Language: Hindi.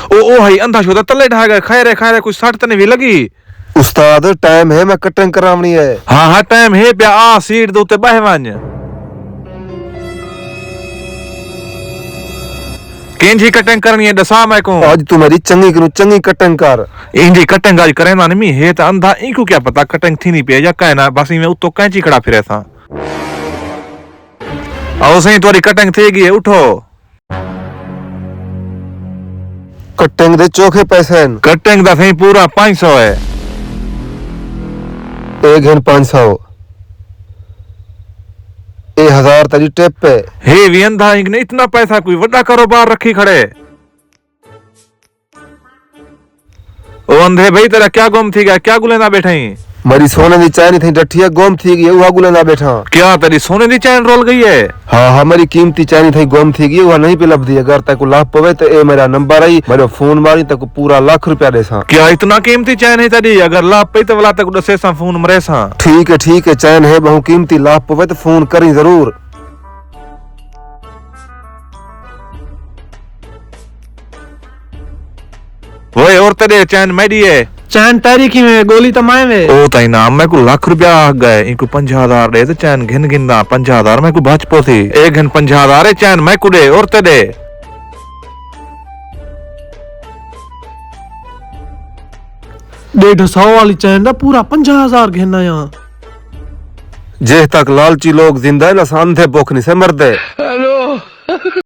ओ भाई अंधा शोधा तले ढा गया। खैर कुछ सट तने भी लगी। उस्ताद टाइम है, मैं कटिंग करावनी है। हाँ टाइम है प्या। आ सीट दे उत्ते बह वंज। केंजी कटिंग करनी है दसा मैं को। आज तू मेरी चंगी कटिंग कर। इंजी कटिंग आज करे ना नहीं है तो अंधा इनको क्या पता कटिंग थी नहीं पे या कहना बस में उतो कैंची खड़ा फिरे था। आओ सही तुम्हारी कटिंग थे गई है, उठो। कटिंग दे चोखे पैसे। कटिंग दा सही पूरा 500 है। एक घन 500, 1000 तेरी टेप पे। हे भी अंधा इनने इतना पैसा कोई बड़ा कारोबार रखी खड़े। ओ अंधे भाई तेरा क्या गुम थी गया, क्या गुलेना बैठा ही। मेरी सोने दी चैन थी डठिया गोम थी गई, वहा गुलेना बैठा। क्या तेरी सोने दी चैन रोल गई है। हाँ मेरी कीमती चैन थी गोम थी गई, वहा नहीं पे लभ दी। अगर तेको लाभ पवे तो ए मेरा नंबर आई, मेरे फोन मारी तेको पूरा लाख रुपया देसा। क्या इतना कीमती चैन है तेरी, अगर लाभ पे तो वाला तक दसे सा फोन मरे सा। ठीक है चैन है बहु कीमती, लाभ पवे तो फोन करी जरूर। वो और तेरे चैन मेरी है। चैन तारी की में गोली तमाए में। ओ ताई नाम मैं को लाख रुपया आ गए, इनको 50,000 दे तो चैन घिन गिनना 50,000 मैं को बचपो थी। एक घन 50,000 है चैन मैं को दे और तेरे। 150 वाली चैन दा पूरा 50,000 घेना यहाँ। जे तक लालची लोग जिंदा है ना सांधे भूख नहीं से मरदे।